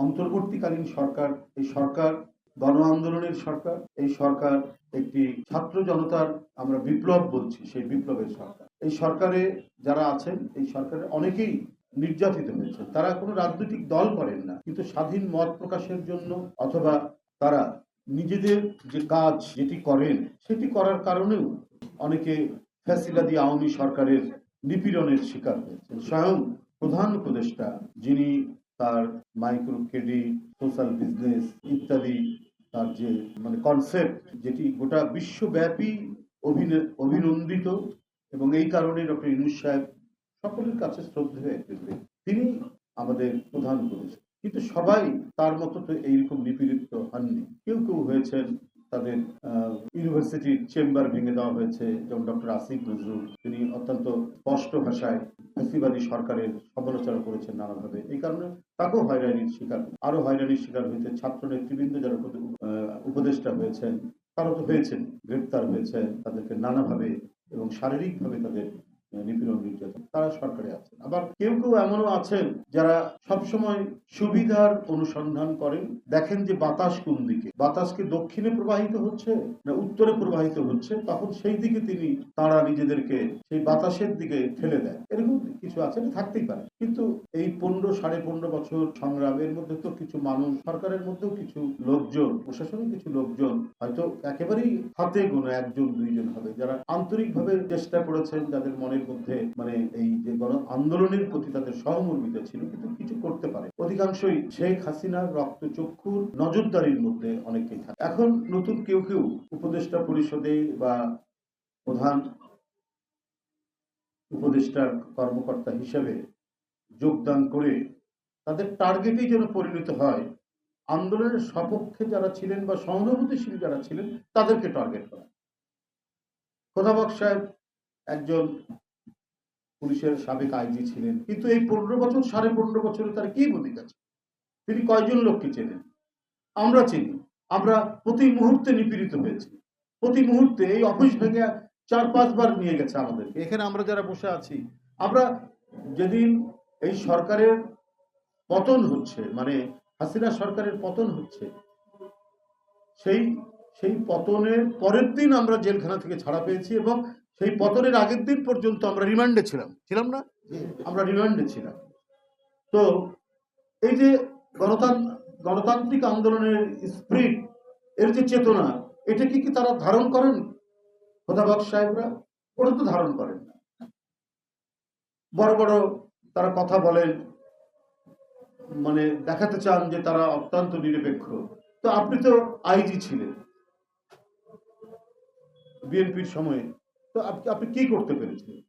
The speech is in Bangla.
অন্তর্বর্তীকালীন সরকার, এই সরকার গণ আন্দোলনের সরকার, এই সরকার একটি ছাত্র জনতার আমরা বিপ্লব বলছি, সেই বিপ্লবের সরকার। এই সরকারে যারা আছেন, এই সরকারের অনেকেই নির্যাতিত হয়েছে। তারা কোনো রাজনৈতিক দল করেন না, কিন্তু স্বাধীন মত প্রকাশের জন্য অথবা তারা নিজেদের যে কাজ যেটি করেন সেটি করার কারণেও অনেকে ফ্যাসিবাদী আওয়ামী সরকারের নিপীড়নের শিকার হয়েছেন। স্বয়ং প্রধান উপদেষ্টা, যিনি তার মাইক্রো ক্রেডিট, সোশ্যাল বিজনেস ইত্যাদি তার যে কনসেপ্ট, যেটি গোটা বিশ্বব্যাপী অভিনন্দিত, এবং এই কারণে ডক্টর ইউনূস সাহেব সকলের কাছে শ্রদ্ধেয় একজন ব্যক্তি। তিনি আমাদের প্রধান উপদেষ্টা, কিন্তু সবাই তার মতো তো এইরকম নিপীড়িত হননি। কেউ কেউ হয়েছেন, তাদের ইউনিভার্সিটির চেম্বার ভেঙে দেওয়া হয়েছে, যেমন ডক্টর আসিফ নজরুল, তিনি অত্যন্ত স্পষ্ট ভাষায় ফ্যাসিবাদী সরকারের সমালোচনা করেছেন নানাভাবে। এই কারণে তাকেও হয়রানির শিকার, আরো হয়রানির শিকার হয়েছে। ছাত্র নেতৃবৃন্দ যারা উপদেষ্টা হয়েছেন তারা তো হয়েছেন, গ্রেপ্তার হয়েছেন, তাদেরকে নানাভাবে এবং শারীরিকভাবে তাদের নিপীড়ন নির্যাতন, তারা সরকারে আছেন। আবার কেউ কেউ এমনও আছেন যারা সবসময় সুবিধার অনুসন্ধান করেন, দেখেন যে বাতাস কোন দিকে, বাতাসকে দক্ষিণে প্রবাহিত হচ্ছে না উত্তরে প্রবাহিত হচ্ছে, তখন সেই দিকে তারা নিজেদেরকে সেই বাতাসের দিকে ঠেলে দেয়। এরকম কিছু আছে, থাকতেই পারে। কিন্তু এই 15-15.5 বছর সংগ্রামের মধ্যে তো কিছু মানুষ, সরকারের মধ্যেও কিছু লোকজন, প্রশাসনের কিছু লোকজন, হয়তো একেবারেই হাতে গোনা 1-2 জন হবে, যারা আন্তরিকভাবে চেষ্টা করেছেন, যাদের মনের মধ্যে এই যে গণ আন্দোলনের প্রতি তাদের সহমর্মিতা ছিল, কিন্তু কিছু করতে পারে। অধিকাংশই শেখ হাসিনার রক্তচক্ষুর নজরদারির মধ্যে অনেকেই থাকে। এখন নতুন কেউ কেউ উপদেষ্টা পরিষদে বা প্রধান উপদেষ্টার কর্মকর্তা হিসেবে যোগদান করে তাদের টার্গেটেই যেন পরিণত হয় আন্দোলনের সপক্ষে যারা ছিলেন বা সহানুভূতিশীল যারা ছিলেন তাদেরকে টার্গেট করা। খোদাবক সাহেব একজন পুলিশের সাবেক আইজি ছিলেন, কিন্তু এই 15 বছর 15.5 বছরে তার কি ভূমিকা ছিল? তিনি কয়জন লোককে চেনেন? আমরা চিনি। আমরা প্রতি মুহূর্তে নিপীড়িত হয়েছি, প্রতি মুহূর্তে। এই অফিস ভেঙে 4-5 বার নিয়ে গেছে আমাদেরকে। এখানে আমরা যারা বসে আছি, আমরা যেদিন এই সরকারের পতন হচ্ছে, হাসিনা সরকারের পতন হচ্ছে, সেই পতনের পরের দিন আমরা জেলখানা থেকে ছাড়া পেয়েছি, এবং সেই পতনের আগের দিন পর্যন্ত আমরা রিমান্ডে ছিলাম না? আমরা রিমান্ডে ছিলাম। তো এই যে গণতান্ত্রিক আন্দোলনের স্পিরিট, এর যে চেতনা, এটা কি তারা ধারণ করেন? খোদাবক সাহেবরা ওরা তো ধারণ করেন না। বড় বড় তারা কথা বলেন, দেখাতে চান যে তারা অত্যন্ত নিরপেক্ষ। তো আপনি তো আইজি ছিলেন বিএনপির সময়ে, তো আপনি কি করতে পেরেছিলেন?